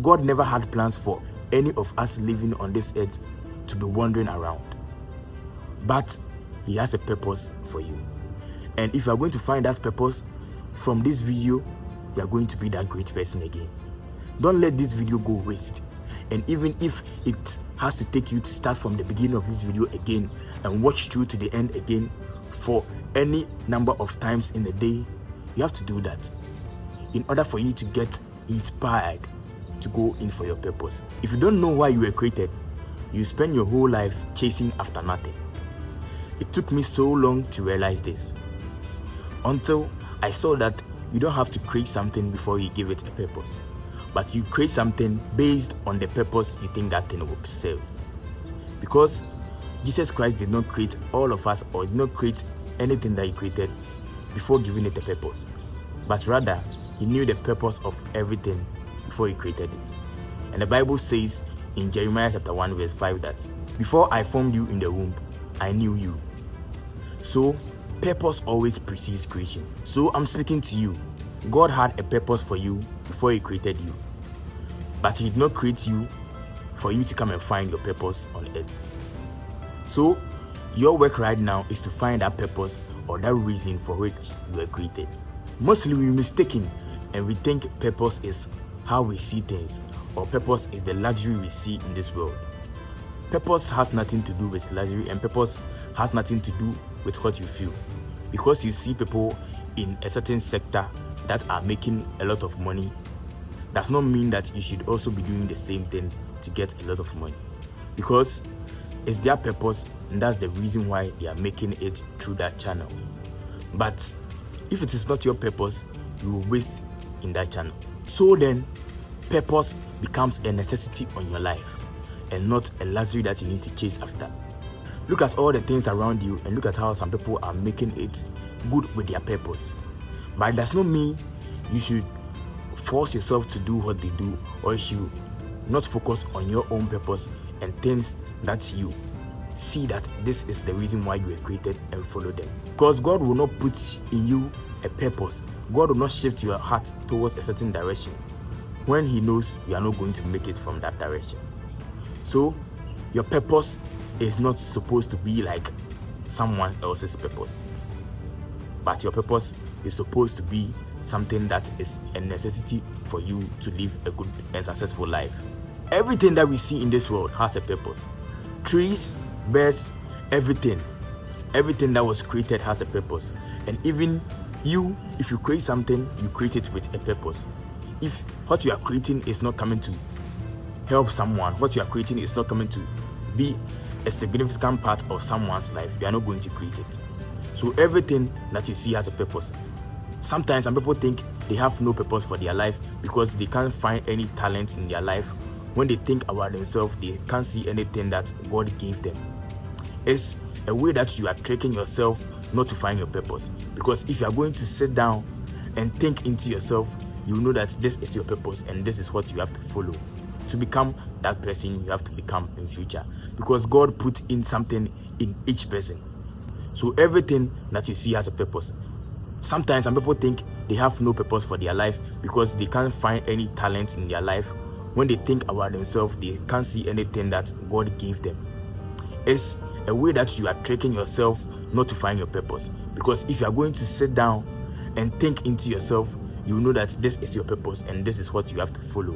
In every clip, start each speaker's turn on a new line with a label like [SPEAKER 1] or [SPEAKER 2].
[SPEAKER 1] God never had plans for any of us living on this earth to be wandering around. But He has a purpose for you. And if you are going to find that purpose from this video, you are going to be that great person again. Don't let this video go waste. And even if it has to take you to start from the beginning of this video again and watch through to the end again for any number of times in a day, you have to do that in order for you to get inspired to go in for your purpose. If you don't know why you were created, you spend your whole life chasing after nothing. It took me so long to realize this, until I saw that you don't have to create something before you give it a purpose, but you create something based on the purpose you think that thing will serve. Because Jesus Christ did not create all of us, or did not create anything that He created before giving it a purpose, but rather He knew the purpose of everything before He created it. And the Bible says in Jeremiah chapter 1 verse 5 that before I formed you in the womb, I knew you. So purpose always precedes creation. So I'm speaking to you. God had a purpose for you before He created you, but He did not create you for you to come and find your purpose on earth. So your work right now is to find that purpose or that reason for which you were created. Mostly we're mistaken and we think purpose is how we see things, or purpose is the luxury we see in this world. Purpose has nothing to do with luxury, and purpose has nothing to do with what you feel. Because you see people in a certain sector that are making a lot of money, does not mean that you should also be doing the same thing to get a lot of money. Because it's their purpose, and that's the reason why they are making it through that channel. But if it is not your purpose, you will waste in that channel. So then, purpose becomes a necessity on your life and not a luxury that you need to chase after. Look at all the things around you and look at how some people are making it good with their purpose. But it does not mean you should force yourself to do what they do, or you should not focus on your own purpose and things that you see that this is the reason why you were created, and follow them. Because God will not put in you a purpose. God will not shift your heart towards a certain direction when He knows you are not going to make it from that direction. So your purpose is not supposed to be like someone else's purpose, but your purpose is supposed to be something that is a necessity for you to live a good and successful life. Everything that we see in this world has a purpose. Trees, birds, everything that was created has a purpose. And even you, if you create something, you create it with a purpose. If what you are creating is not coming to help someone, what you are creating is not coming to be a significant part of someone's life, you are not going to create it. So everything that you see has a purpose. Sometimes some people think they have no purpose for their life because they can't find any talent in their life. When they think about themselves, they can't see anything that God gave them. It's a way that you are tricking yourself not to find your purpose. Because if you are going to sit down and think into yourself, you know that this is your purpose and this is what you have to follow to become that person you have to become in future. Because God put in something in each person. So everything that you see has a purpose. Sometimes some people think they have no purpose for their life because they can't find any talent in their life. When they think about themselves, they can't see anything that God gave them. It's a way that you are tricking yourself not to find your purpose. Because if you are going to sit down and think into yourself, you know that this is your purpose and this is what you have to follow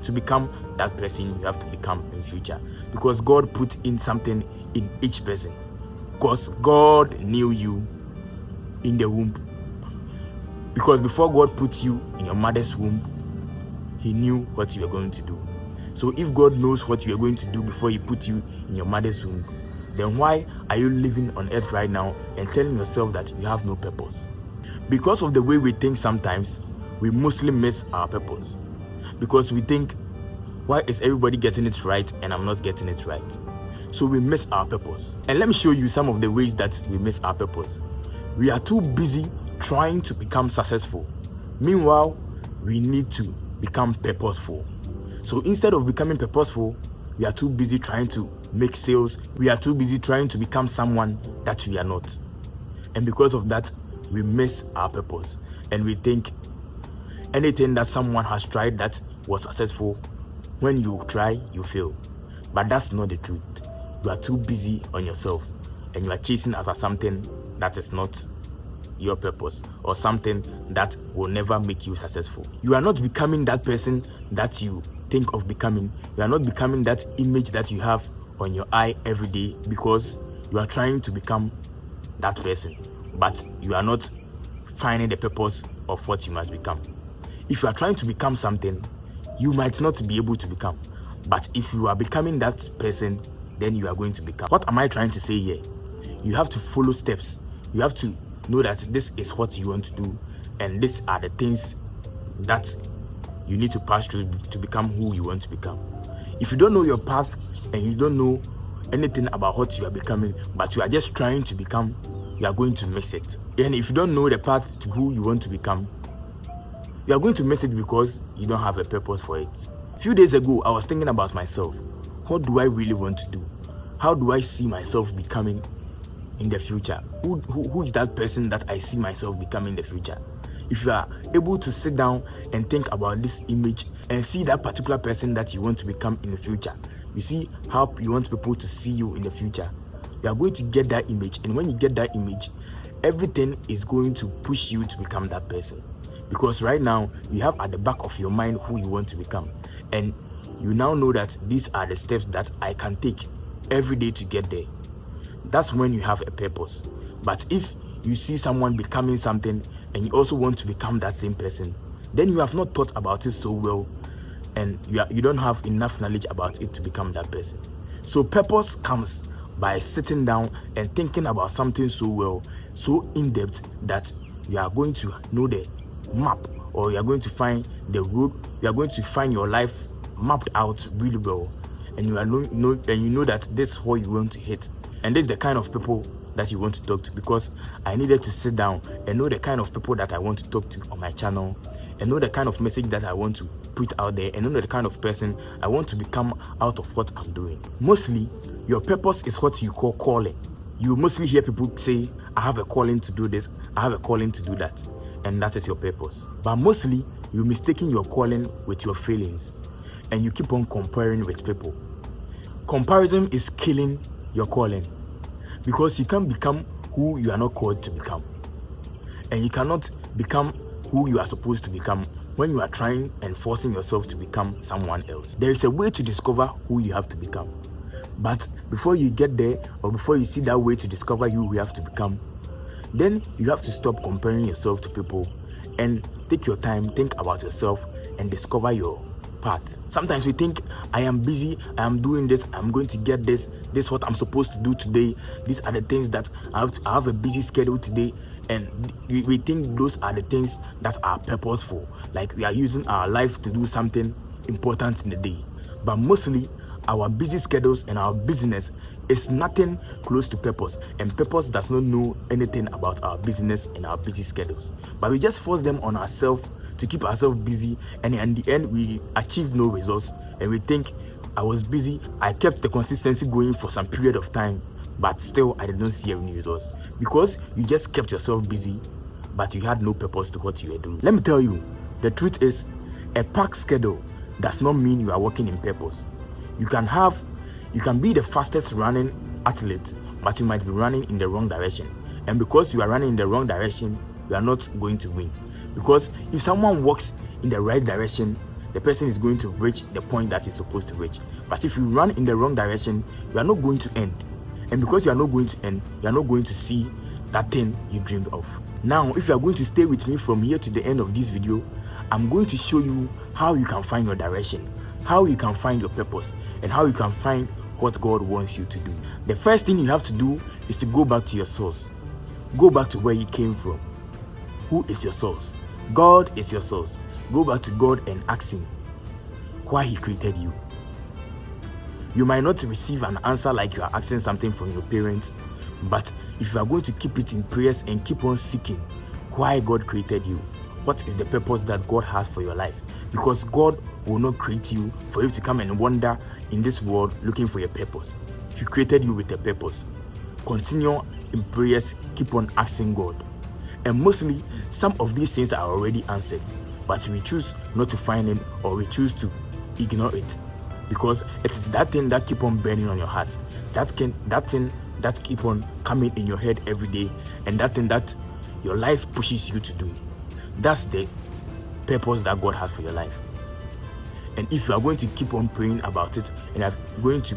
[SPEAKER 1] to become that person you have to become in future. Because God put in something in each person. Because God knew you in the womb. Because before God put you in your mother's womb, He knew what you were going to do. So if God knows what you are going to do before He put you in your mother's womb, then why are you living on earth right now and telling yourself that you have no purpose? Because of the way we think sometimes, we mostly miss our purpose. Because we think, why is everybody getting it right and I'm not getting it right? So we miss our purpose. And let me show you some of the ways that we miss our purpose. We are too busy trying to become successful. Meanwhile, we need to become purposeful. So instead of becoming purposeful, we are too busy trying to make sales. We are too busy trying to become someone that we are not. And because of that, we miss our purpose. And we think anything that someone has tried that was successful When you try, you fail. But that's not the truth. You are too busy on yourself and you are chasing after something that is not your purpose or something that will never make you successful. You are not becoming that person that you think of becoming. You are not becoming that image that you have on your eye every day because you are trying to become that person, but you are not finding the purpose of what you must become. If you are trying to become something, you might not be able to become. But if you are becoming that person, then you are going to become. What am I trying to say here? You have to follow steps. You have to know that this is what you want to do, and these are the things that you need to pass through to become who you want to become. If you don't know your path and you don't know anything about what you are becoming, but you are just trying to become, you are going to miss it. And if you don't know the path to who you want to become, you are going to miss it because you don't have a purpose for it. A few days ago, I was thinking about myself. What do I really want to do? How do I see myself becoming in the future? Who is that person that I see myself becoming in the future? If you are able to sit down and think about this image and see that particular person that you want to become in the future, you see how you want people to see you in the future, you are going to get that image. And when you get that image, everything is going to push you to become that person. Because right now, you have at the back of your mind who you want to become. And you now know that these are the steps that I can take every day to get there. That's when you have a purpose. But if you see someone becoming something and you also want to become that same person, then you have not thought about it so well and you don't have enough knowledge about it to become that person. So purpose comes by sitting down and thinking about something so well, so in depth, that you are going to know the map, or you are going to find the road, you are going to find your life mapped out really well, and you know that this is what you want to hit, and this is the kind of people that you want to talk to. Because I needed to sit down and know the kind of people that I want to talk to on my channel, and know the kind of message that I want to put out there, and know the kind of person I want to become out of what I'm doing. Mostly, your purpose is what you call calling. You mostly hear people say, I have a calling to do this, I have a calling to do that, and that is your purpose. But mostly, you're mistaking your calling with your feelings, and you keep on comparing with people. Comparison is killing your calling, because you can't become who you are not called to become, and you cannot become who you are supposed to become when you are trying and forcing yourself to become someone else. There is a way to discover who you have to become, but before you get there, or before you see that way to discover who you have to become, then you have to stop comparing yourself to people and take your time, think about yourself, and discover your path. Sometimes we think, I am busy, I am doing this, I'm going to get this is what I'm supposed to do today, these are the things that I have a busy schedule today, and we think those are the things that are purposeful, like we are using our life to do something important in the day. But mostly, our busy schedules and our business is nothing close to purpose, and purpose does not know anything about our business and our busy schedules. But we just force them on ourselves to keep ourselves busy, and in the end we achieve no results, and we think, I was busy, I kept the consistency going for some period of time, but still I did not see any results, because you just kept yourself busy, but you had no purpose to what you were doing. Let me tell you, the truth is, a packed schedule does not mean you are working in purpose. You can be the fastest running athlete, but you might be running in the wrong direction. And because you are running in the wrong direction, you are not going to win. Because if someone walks in the right direction, the person is going to reach the point that he's supposed to reach. But if you run in the wrong direction, you are not going to end. And because you are not going to end, you are not going to see that thing you dreamed of. Now, if you are going to stay with me from here to the end of this video, I'm going to show you how you can find your direction, how you can find your purpose, and how you can find what God wants you to do. The first thing you have to do is to go back to your source. Go back to where you came from. Who is your source? God is your source. Go back to God and ask Him why He created you. You might not receive an answer like you are asking something from your parents, but if you are going to keep it in prayers and keep on seeking why God created you, what is the purpose that God has for your life? Because God will not create you for you to come and wander in this world looking for your purpose. He created you with a purpose. Continue in prayers, keep on asking God. And mostly, some of these things are already answered, but we choose not to find it, or we choose to ignore it. because it is that thing that keep on burning on your heart, that thing that keep on coming in your head every day, and that thing that your life pushes you to do. That's the purpose that God has for your life. And if you are going to keep on praying about it and are going to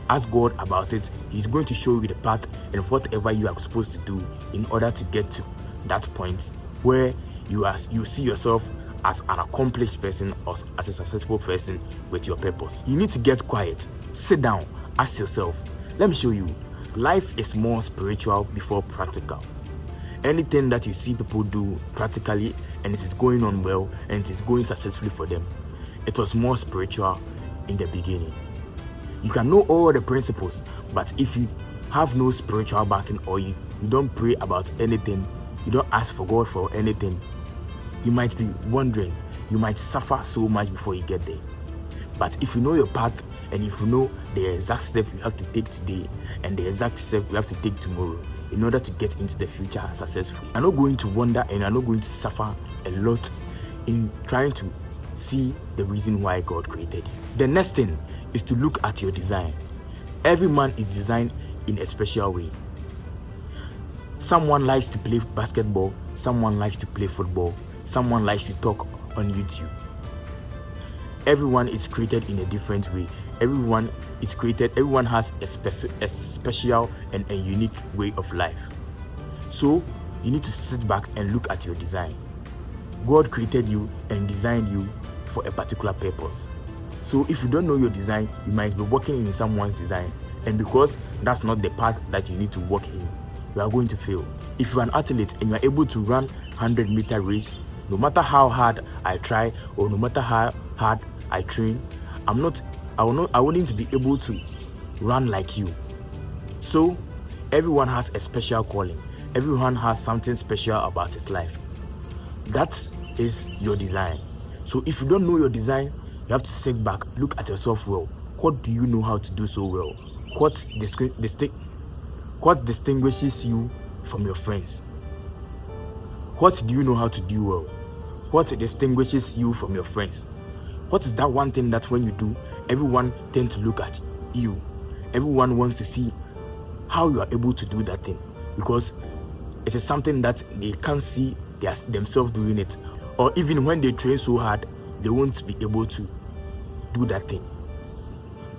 [SPEAKER 1] ask God about it, He's going to show you the path and whatever you are supposed to do in order to get to that point where you see yourself as an accomplished person or as a successful person with your purpose. You need to get quiet, sit down, ask yourself, let me show you. Life is more spiritual before practical. Anything that you see people do practically and it is going on well and it is going successfully for them, it was more spiritual in the beginning. You can know all the principles, but if you have no spiritual backing or you don't pray about anything, you don't ask for God for anything, you might be wondering, you might suffer so much before you get there. But if you know your path and if you know the exact step you have to take today and the exact step you have to take tomorrow in order to get into the future successfully, you're not going to wonder and you're not going to suffer a lot in trying to see the reason why God created you. The next thing is to look at your design. Every man is designed in a special way. Someone likes to play basketball, someone likes to play football, someone likes to talk on YouTube. Everyone is created in a different way. Everyone has a special and a unique way of life. So you need to sit back and look at your design. God created you and designed you for a particular purpose. So if you don't know your design, you might be working in someone's design, and because that's not the path that you need to work in, you are going to fail. If you're an athlete and you are able to run 100-meter race, no matter how hard I try or no matter how hard I train, I wouldn't be able to run like you. So everyone has a special calling. Everyone has something special about his life. That is your design. So if you don't know your design, you have to sit back, look at yourself well. What do you know how to do so well? What distinguishes you from your friends? What do you know how to do well? What distinguishes you from your friends? What is that one thing that when you do, everyone tends to look at you? Everyone wants to see how you are able to do that thing, because it is something that they can't see themselves doing it. Or even when they train so hard, they won't be able to do that thing.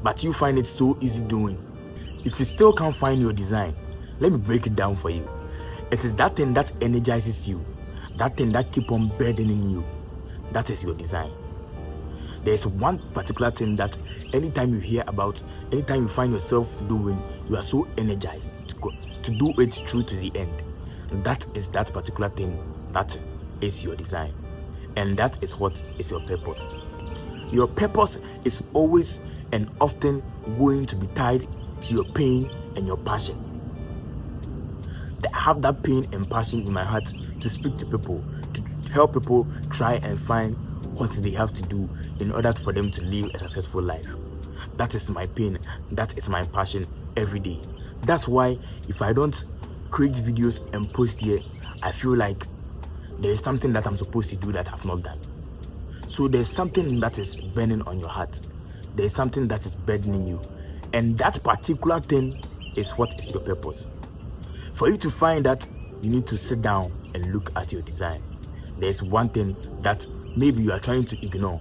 [SPEAKER 1] But you find it so easy doing. If you still can't find your design, let me break it down for you. It is that thing that energizes you, that thing that keep on burdening you. That is your design. There is one particular thing that anytime you hear about, anytime you find yourself doing, you are so energized to do it through to the end. And that is that particular thing that is your design. And that is what is your purpose. Your purpose is always and often going to be tied to your pain and your passion. I have that pain and passion in my heart to speak to people, to help people try and find what they have to do in order for them to live a successful life. That is my pain. That is my passion every day. That's why if I don't create videos and post here, I feel like there is something that I'm supposed to do that I've not done. So there's something that is burning on your heart. There's something that is burdening you. And that particular thing is what is your purpose. For you to find that, you need to sit down and look at your design. There's one thing that maybe you are trying to ignore,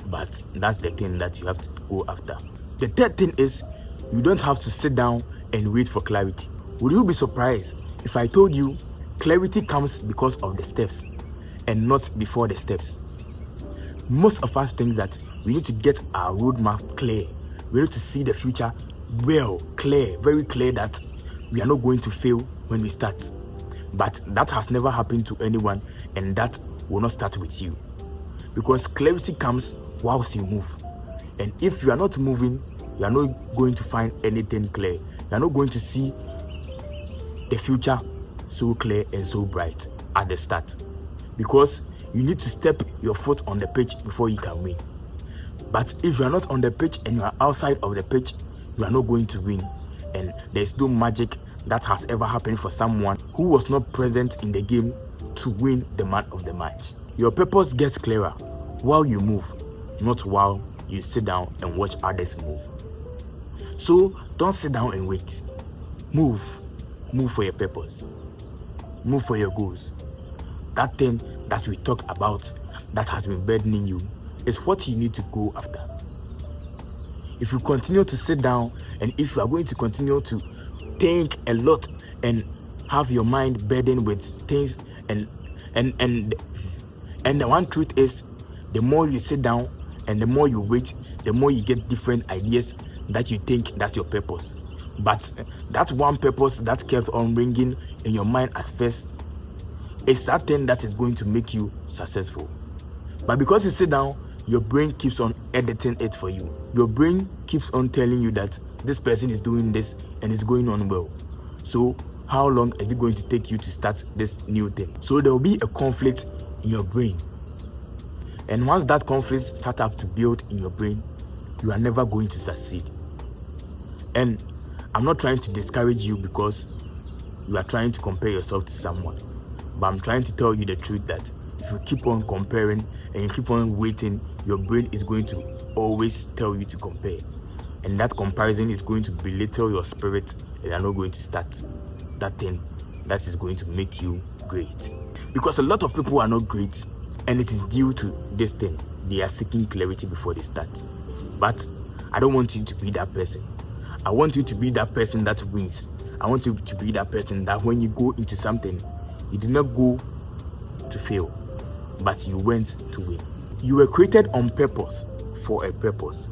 [SPEAKER 1] but that's the thing that you have to go after. The third thing is, you don't have to sit down and wait for clarity. Would you be surprised if I told you clarity comes because of the steps and not before the steps? Most of us think that we need to get our roadmap clear. We need to see the future well, clear, very clear, that we are not going to fail when we start. But that has never happened to anyone, and that will not start with you. Because clarity comes whilst you move. And if you are not moving, you are not going to find anything clear. You are not going to see the future so clear and so bright at the start. Because you need to step your foot on the pitch before you can win. But if you are not on the pitch and you are outside of the pitch, you are not going to win. And there's no magic that has ever happened for someone who was not present in the game to win the man of the match. Your purpose gets clearer while you move, not while you sit down and watch others move. So don't sit down and wait. Move for your purpose, move for your goals. That thing that we talk about that has been burdening you is what you need to go after. If you continue to sit down, and if you are going to continue to think a lot and have your mind burdened with things, and the one truth is, the more you sit down and the more you wait, the more you get different ideas that you think that's your purpose. But that one purpose that kept on ringing in your mind at first is that thing that is going to make you successful. But because you sit down, your brain keeps on editing it for you. Your brain keeps on telling you that this person is doing this and it's going on well. So how long is it going to take you to start this new thing? So there will be a conflict in your brain. And once that conflict starts up to build in your brain, you are never going to succeed. And I'm not trying to discourage you because you are trying to compare yourself to someone. But I'm trying to tell you the truth that if you keep on comparing and you keep on waiting, your brain is going to always tell you to compare. And that comparison is going to belittle your spirit, and you're not going to start that thing that is going to make you great. Because a lot of people are not great, and it is due to this thing. They are seeking clarity before they start. But I don't want you to be that person. I want you to be that person that wins. I want you to be that person that when you go into something, you did not go to fail, but you went to win. You were created on purpose for a purpose.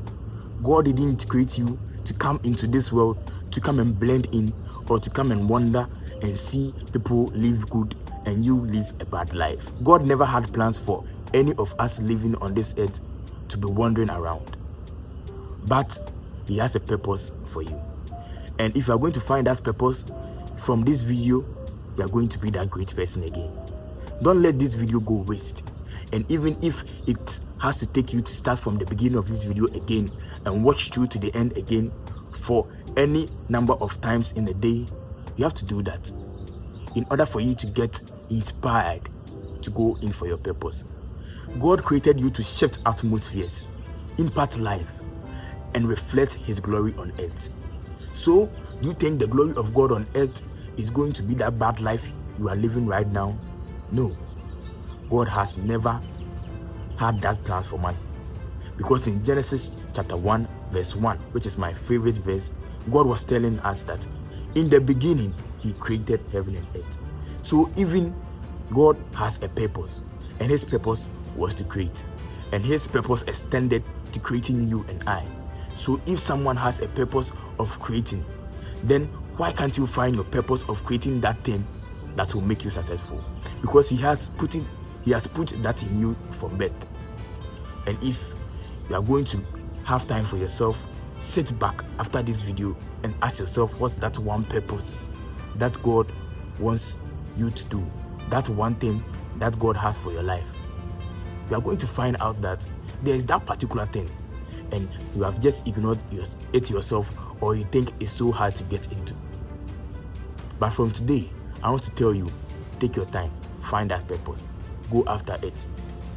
[SPEAKER 1] God didn't create you to come into this world, to come and blend in, or to come and wander and see people live good and you live a bad life. God never had plans for any of us living on this earth to be wandering around. But He has a purpose for you. And if you are going to find that purpose from this video, you are going to be that great person again. Don't let this video go waste. And even if it has to take you to start from the beginning of this video again and watch through to the end again for any number of times in a day, you have to do that in order for you to get inspired to go in for your purpose. God created you to shift atmospheres, impact life, and reflect His glory on earth. So, do you think the glory of God on earth is going to be that bad life you are living right now? No. God has never had that plans for man. Because in Genesis chapter 1 verse 1, which is my favorite verse, God was telling us that in the beginning He created heaven and earth. So even God has a purpose, and His purpose was to create, and His purpose extended to creating you and I. So if someone has a purpose of creating, then why can't you find your purpose of creating that thing that will make you successful? Because He has put that in you from birth. And if you are going to have time for yourself, sit back after this video and ask yourself, what's that one purpose that God wants you to do? That one thing that God has for your life. You are going to find out that there is that particular thing, and you have just ignored it yourself, or you think it's so hard to get into. But from today, I want to tell you, take your time, find that purpose, go after it,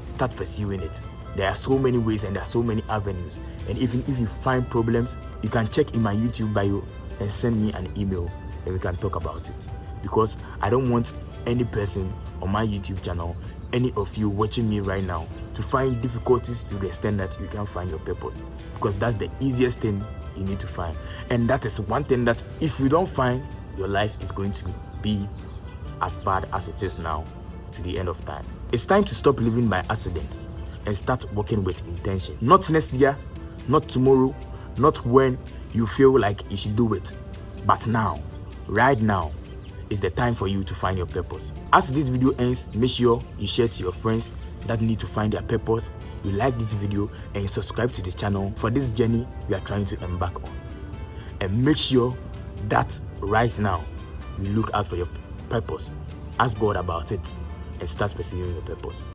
[SPEAKER 1] start pursuing it. There are so many ways and there are so many avenues. And even if you find problems, you can check in my YouTube bio and send me an email and we can talk about it. Because I don't want any person on my YouTube channel, any of you watching me right now, to find difficulties to the extent that you can't find your purpose. Because that's the easiest thing you need to find. And that is one thing that if you don't find, your life is going to be as bad as it is now to the end of time. It's time to stop living by accident and start working with intention. Not next year, not tomorrow, not when you feel like you should do it, but now, right now, is the time for you to find your purpose. As this video ends, make sure you share to your friends that need to find their purpose. You like this video and you subscribe to the channel for this journey we are trying to embark on. And make sure that right now you look out for your purpose. Ask God about it and start pursuing your purpose.